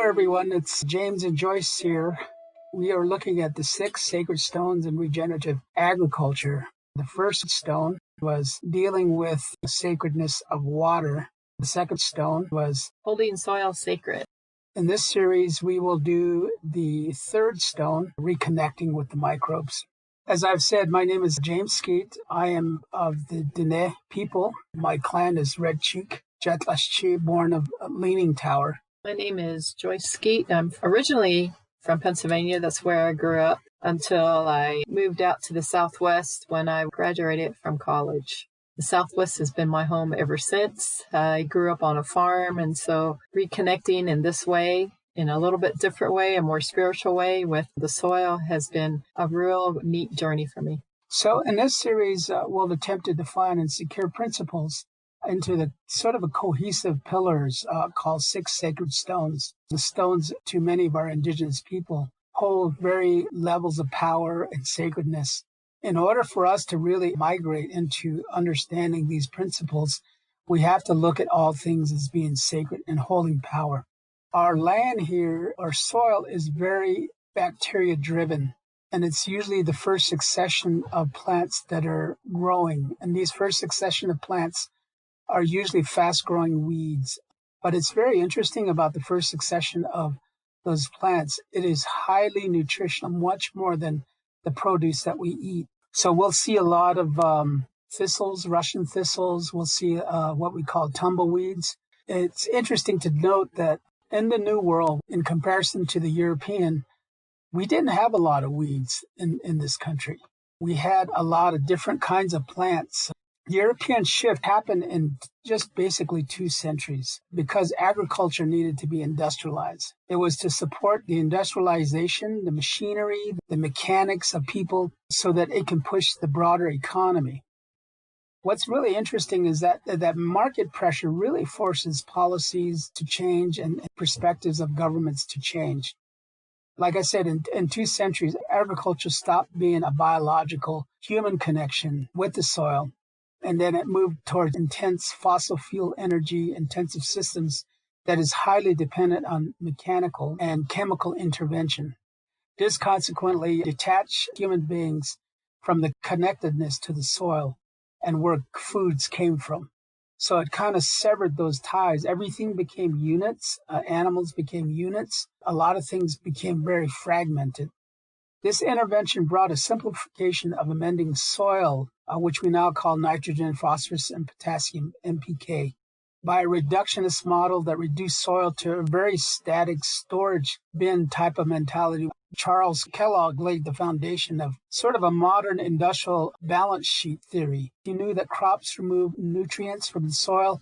everyone. It's James and Joyce here. We are looking at the 6 sacred stones in regenerative agriculture. The first stone was dealing with the sacredness of water. The second stone was holding soil sacred. In this series, we will do the third stone, reconnecting with the microbes. As I've said, my name is James Skeet. I am of the Dene people. My clan is Red Cheek, Jetlashi, born of Leaning Tower. My name is Joyce Skeet. I'm originally from Pennsylvania. That's where I grew up until I moved out to the Southwest when I graduated from college. The Southwest has been my home ever since. I grew up on a farm, and so reconnecting in this way, in a little bit different way, a more spiritual way with the soil has been a real neat journey for me. So in this series, we'll attempt to define and secure principles into the sort of a cohesive pillars called 6 sacred stones. The stones, to many of our indigenous people, hold very levels of power and sacredness. In order for us to really migrate into understanding these principles, we have to look at all things as being sacred and holding power. Our land here, our soil, is very bacteria-driven, and it's usually the first succession of plants that are growing. And these first succession of plants are usually fast-growing weeds. But it's very interesting about the first succession of those plants. It is highly nutritional, much more than the produce that we eat. So we'll see a lot of thistles, Russian thistles. We'll see what we call tumbleweeds. It's interesting to note that in the New World, in comparison to the European, we didn't have a lot of weeds in this country. We had a lot of different kinds of plants. The European shift happened in just basically 2 centuries because agriculture needed to be industrialized. It was to support the industrialization, the machinery, the mechanics of people so that it can push the broader economy. What's really interesting is that market pressure really forces policies to change and perspectives of governments to change. Like I said, in 2 centuries, agriculture stopped being a biological human connection with the soil. And then it moved towards intense fossil fuel energy intensive systems that is highly dependent on mechanical and chemical intervention. This consequently detached human beings from the connectedness to the soil and where foods came from. So it kind of severed those ties. Everything became units. Animals became units. A lot of things became very fragmented. This intervention brought a simplification of amending soil, which we now call nitrogen, phosphorus, and potassium, NPK, by a reductionist model that reduced soil to a very static storage bin type of mentality. Charles Kellogg laid the foundation of sort of a modern industrial balance sheet theory. He knew that crops remove nutrients from the soil.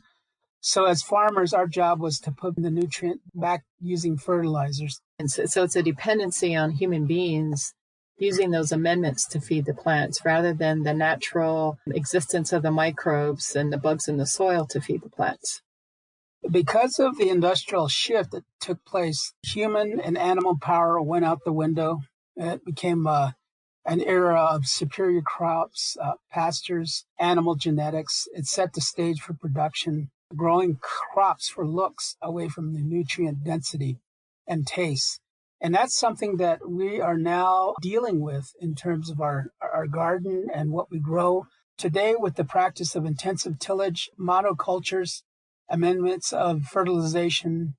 So as farmers, our job was to put the nutrient back using fertilizers. And so it's a dependency on human beings using those amendments to feed the plants rather than the natural existence of the microbes and the bugs in the soil to feed the plants. Because of the industrial shift that took place, human and animal power went out the window. It became an era of superior crops, pastures, animal genetics. It set the stage for production, growing crops for looks away from the nutrient density and taste. And that's something that we are now dealing with in terms of our garden and what we grow. Today, with the practice of intensive tillage, monocultures, amendments of fertilization,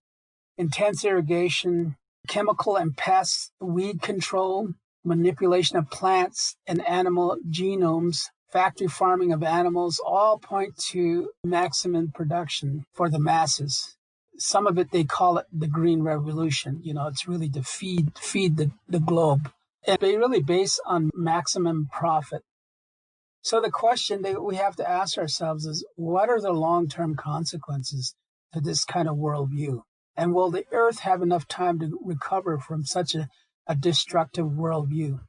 intense irrigation, chemical and pest, weed control, manipulation of plants and animal genomes, factory farming of animals, all point to maximum production for the masses. Some of it, they call it the green revolution. It's really to feed the globe. And they really base on maximum profit. So the question that we have to ask ourselves is, what are the long-term consequences to this kind of worldview? And will the earth have enough time to recover from such a destructive worldview?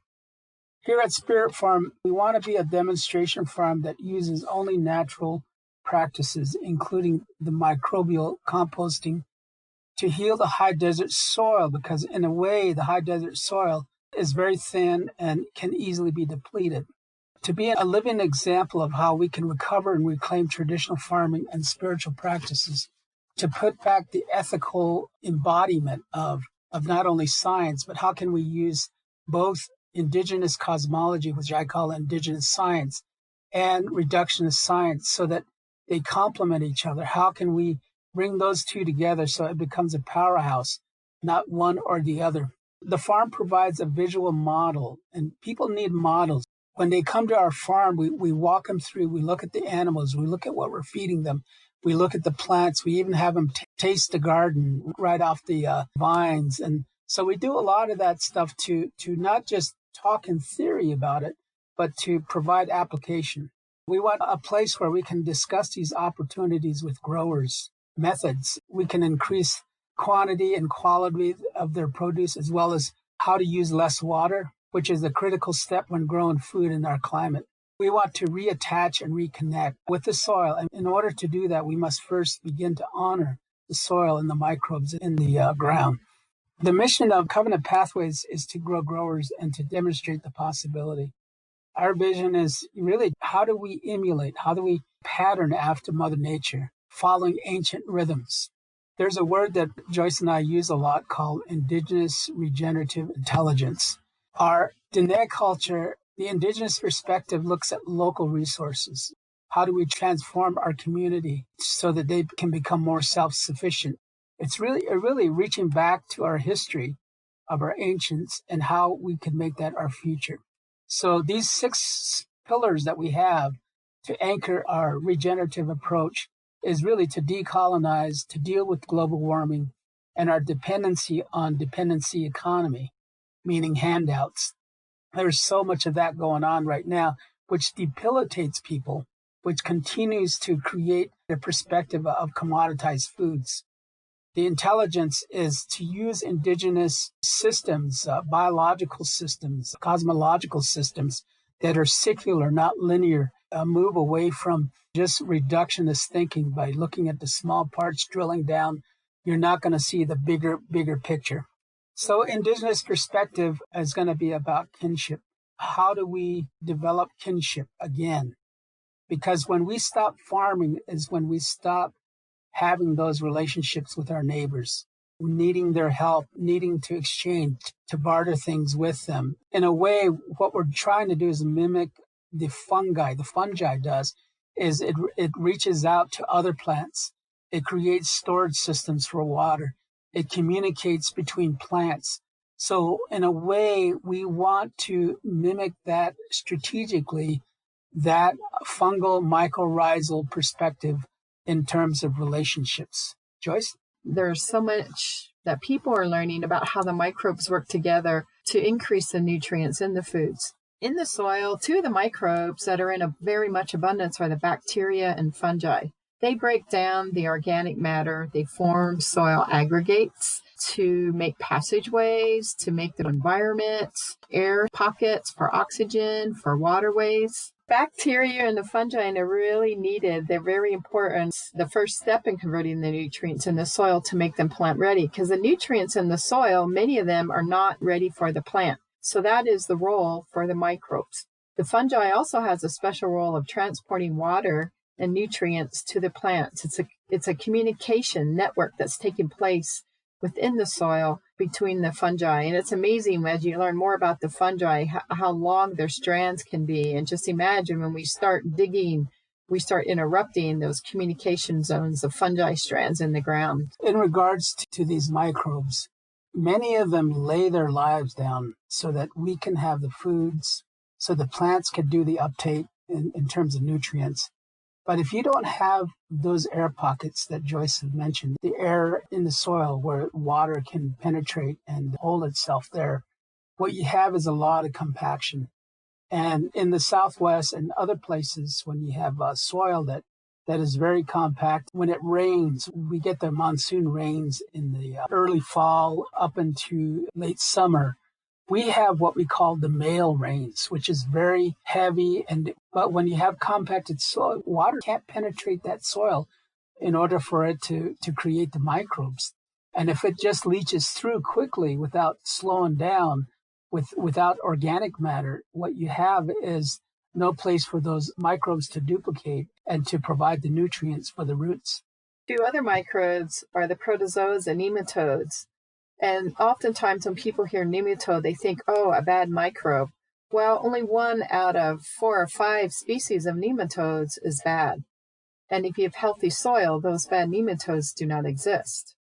Here at Spirit Farm, we want to be a demonstration farm that uses only natural practices, including the microbial composting, to heal the high desert soil, because in a way, the high desert soil is very thin and can easily be depleted. To be a living example of how we can recover and reclaim traditional farming and spiritual practices to put back the ethical embodiment of not only science, but how can we use both indigenous cosmology, which I call indigenous science, and reductionist science so that they complement each other? How can we bring those two together so it becomes a powerhouse, not one or the other? The farm provides a visual model, and people need models. When they come to our farm, we walk them through, we look at the animals, we look at what we're feeding them, we look at the plants, we even have them taste the garden right off the vines. And so we do a lot of that stuff to not just talk in theory about it, but to provide application. We want a place where we can discuss these opportunities with growers, methods. We can increase quantity and quality of their produce, as well as how to use less water, which is a critical step when growing food in our climate. We want to reattach and reconnect with the soil. And in order to do that, we must first begin to honor the soil and the microbes in the ground. The mission of Covenant Pathways is to grow growers and to demonstrate the possibility. Our vision is really, how do we emulate, how do we pattern after Mother Nature, following ancient rhythms? There's a word that Joyce and I use a lot called indigenous regenerative intelligence. Our Diné culture, the indigenous perspective, looks at local resources. How do we transform our community so that they can become more self-sufficient? It's really reaching back to our history of our ancients and how we can make that our future. So these 6 pillars that we have to anchor our regenerative approach is really to decolonize, to deal with global warming and our dependency on dependency economy, meaning handouts. There's so much of that going on right now, which debilitates people, which continues to create a perspective of commoditized foods. The intelligence is to use indigenous systems, biological systems, cosmological systems that are secular, not linear, move away from just reductionist thinking. By looking at the small parts, drilling down, you're not going to see the bigger picture. So indigenous perspective is going to be about kinship. How do we develop kinship again? Because when we stop farming is when we stop having those relationships with our neighbors, needing their help, needing to exchange, to barter things with them. In a way, what we're trying to do is mimic the fungi does, is it reaches out to other plants. It creates storage systems for water. It communicates between plants. So in a way, we want to mimic that strategically, that fungal mycorrhizal perspective in terms of relationships. Joyce? There's so much that people are learning about how the microbes work together to increase the nutrients in the foods. In the soil, 2 of the microbes that are in a very much abundance are the bacteria and fungi. They break down the organic matter. They form soil aggregates to make passageways, to make the environment, air pockets for oxygen, for waterways. Bacteria and the fungi are really needed. They're very important. The first step in converting the nutrients in the soil to make them plant ready, because the nutrients in the soil, many of them are not ready for the plant. So that is the role for the microbes. The fungi also has a special role of transporting water and nutrients to the plants. It's a communication network that's taking place within the soil between the fungi. And it's amazing as you learn more about the fungi, how long their strands can be. And just imagine when we start digging, we start interrupting those communication zones of fungi strands in the ground. In regards to these microbes, many of them lay their lives down so that we can have the foods, so the plants can do the uptake in terms of nutrients. But if you don't have those air pockets that Joyce had mentioned, the air in the soil where water can penetrate and hold itself there, what you have is a lot of compaction. And in the Southwest and other places, when you have soil that is very compact, when it rains, we get the monsoon rains in the early fall up into late summer. We have what we call the male rains, which is very heavy. But when you have compacted soil, water can't penetrate that soil in order for it to create the microbes. And if it just leaches through quickly without slowing down, without organic matter, what you have is no place for those microbes to duplicate and to provide the nutrients for the roots. Two other microbes are the protozoas and nematodes. And oftentimes when people hear nematode, they think, oh, a bad microbe. Well, only 1 out of 4 or 5 species of nematodes is bad. And if you have healthy soil, those bad nematodes do not exist.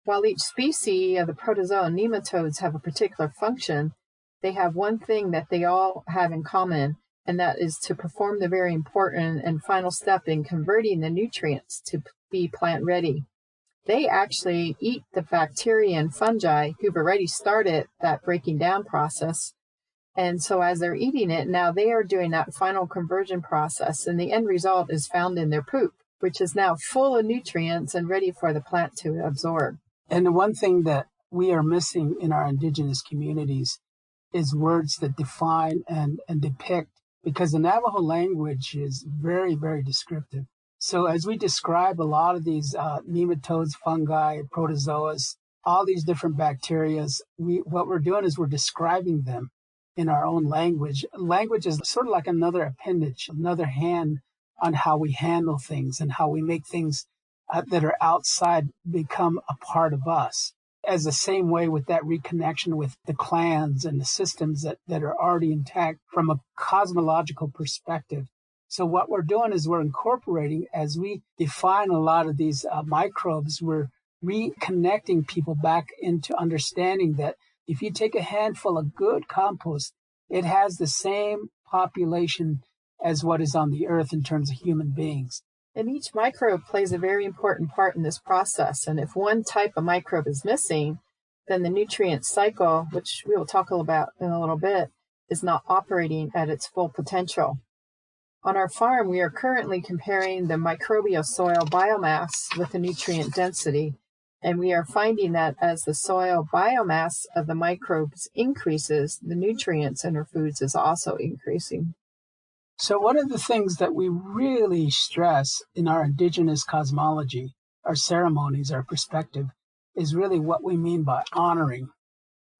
While each species of the protozoa and nematodes have a particular function, they have one thing that they all have in common, and that is to perform the very important and final step in converting the nutrients to be plant ready. They actually eat the bacteria and fungi who've already started that breaking down process. And so as they're eating it, now they are doing that final conversion process, and the end result is found in their poop, which is now full of nutrients and ready for the plant to absorb. And the one thing that we are missing in our indigenous communities is words that define and depict, because the Navajo language is very, very descriptive. So as we describe a lot of these nematodes, fungi, protozoas, all these different bacteria, what we're doing is we're describing them in our own language. Language is sort of like another appendage, another hand on how we handle things and how we make things that are outside become a part of us. As the same way with that reconnection with the clans and the systems that are already intact from a cosmological perspective. So what we're doing is we're incorporating, as we define a lot of these microbes, we're reconnecting people back into understanding that if you take a handful of good compost, it has the same population as what is on the earth in terms of human beings. And each microbe plays a very important part in this process. And if one type of microbe is missing, then the nutrient cycle, which we will talk about in a little bit, is not operating at its full potential. On our farm, we are currently comparing the microbial soil biomass with the nutrient density, and we are finding that as the soil biomass of the microbes increases, the nutrients in our foods is also increasing. So one of the things that we really stress in our indigenous cosmology, our ceremonies, our perspective, is really what we mean by honoring.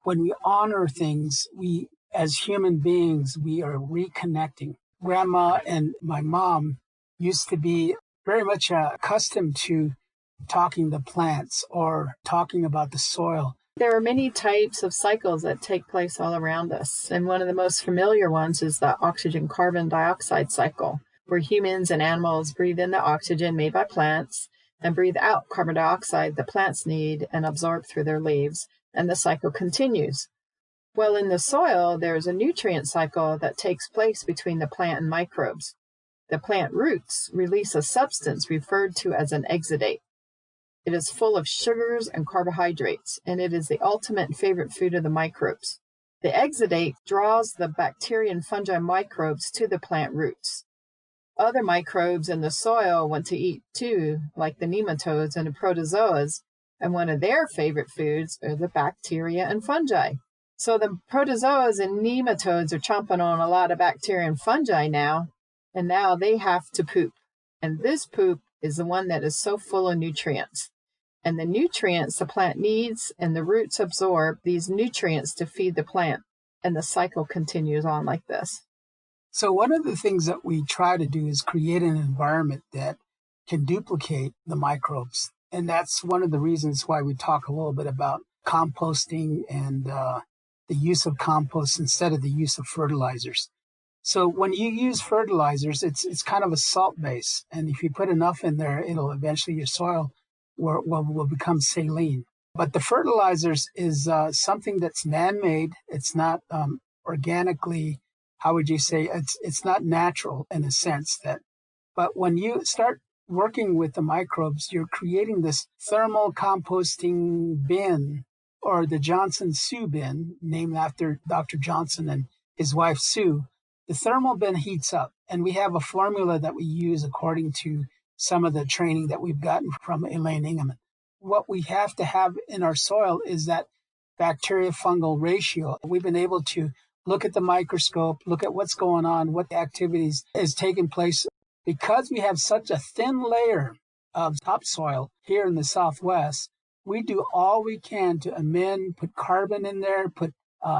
When we honor things, we, as human beings, we are reconnecting. Grandma and my mom used to be very much accustomed to talking to plants or talking about the soil. There are many types of cycles that take place all around us, and one of the most familiar ones is the oxygen-carbon dioxide cycle, where humans and animals breathe in the oxygen made by plants and breathe out carbon dioxide the plants need and absorb through their leaves, and the cycle continues. Well, in the soil, there is a nutrient cycle that takes place between the plant and microbes. The plant roots release a substance referred to as an exudate. It is full of sugars and carbohydrates, and it is the ultimate favorite food of the microbes. The exudate draws the bacteria and fungi microbes to the plant roots. Other microbes in the soil want to eat too, like the nematodes and the protozoas, and one of their favorite foods are the bacteria and fungi. So the protozoas and nematodes are chomping on a lot of bacteria and fungi now, and now they have to poop. And this poop is the one that is so full of nutrients. And the nutrients the plant needs and the roots absorb these nutrients to feed the plant. And the cycle continues on like this. So one of the things that we try to do is create an environment that can duplicate the microbes. And that's one of the reasons why we talk a little bit about composting and the use of compost instead of the use of fertilizers. So when you use fertilizers, it's kind of a salt base. And if you put enough in there, it'll eventually, your soil will become saline. But the fertilizers is something that's man-made. It's not organically, how would you say, it's not natural in a sense that, but when you start working with the microbes, you're creating this thermal composting bin, or the Johnson Sue bin, named after Dr. Johnson and his wife Sue. The thermal bin heats up, and we have a formula that we use according to some of the training that we've gotten from Elaine Ingeman. What we have to have in our soil is that bacteria-fungal ratio. We've been able to look at the microscope, look at what's going on, what activities is taking place. Because we have such a thin layer of topsoil here in the Southwest, we do all we can to amend, put carbon in there, put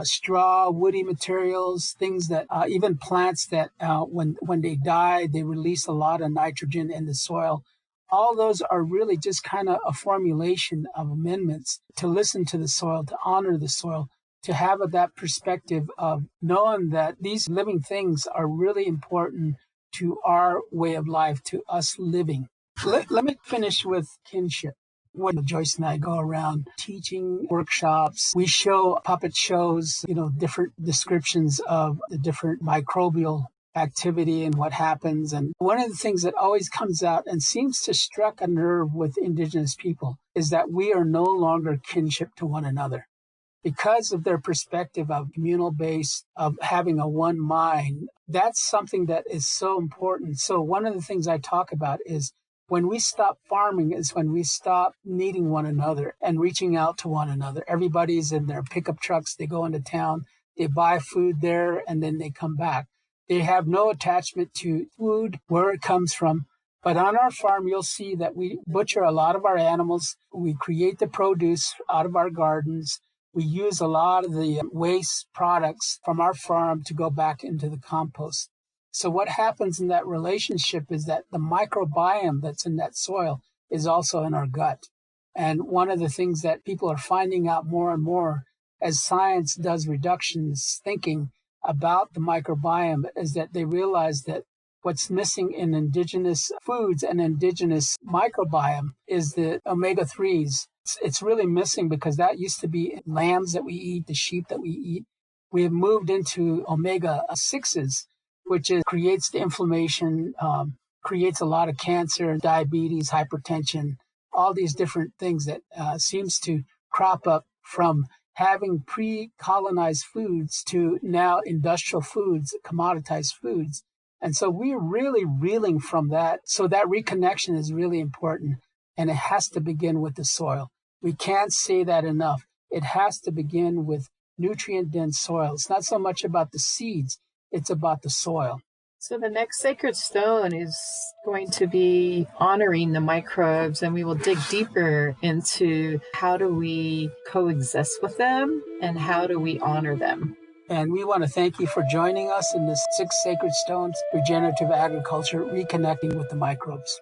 straw, woody materials, things that even plants that when they die, they release a lot of nitrogen in the soil. All those are really just kind of a formulation of amendments to listen to the soil, to honor the soil, to have that perspective of knowing that these living things are really important to our way of life, to us living. Let me finish with kinship. When Joyce and I go around teaching workshops, we show puppet shows, different descriptions of the different microbial activity and what happens. And one of the things that always comes out and seems to struck a nerve with indigenous people is that we are no longer kinship to one another. Because of their perspective of communal base, of having a one mind, that's something that is so important. So one of the things I talk about is when we stop farming is when we stop needing one another and reaching out to one another. Everybody's in their pickup trucks. They go into town, they buy food there, and then they come back. They have no attachment to food, where it comes from. But on our farm, you'll see that we butcher a lot of our animals. We create the produce out of our gardens. We use a lot of the waste products from our farm to go back into the compost. So what happens in that relationship is that the microbiome that's in that soil is also in our gut. And one of the things that people are finding out more and more as science does reductions thinking about the microbiome is that they realize that what's missing in indigenous foods and indigenous microbiome is the omega-3s. It's really missing because that used to be lambs that we eat, the sheep that we eat. We have moved into omega-6s, which creates the inflammation, creates a lot of cancer, diabetes, hypertension, all these different things that seems to crop up from having pre-colonized foods to now industrial foods, commoditized foods. And so we're really reeling from that. So that reconnection is really important, and it has to begin with the soil. We can't say that enough. It has to begin with nutrient-dense soil. It's not so much about the seeds. It's about the soil. So the next sacred stone is going to be honoring the microbes, and we will dig deeper into how do we coexist with them and how do we honor them. And we want to thank you for joining us in this 6 Sacred Stones, Regenerative Agriculture, Reconnecting with the Microbes.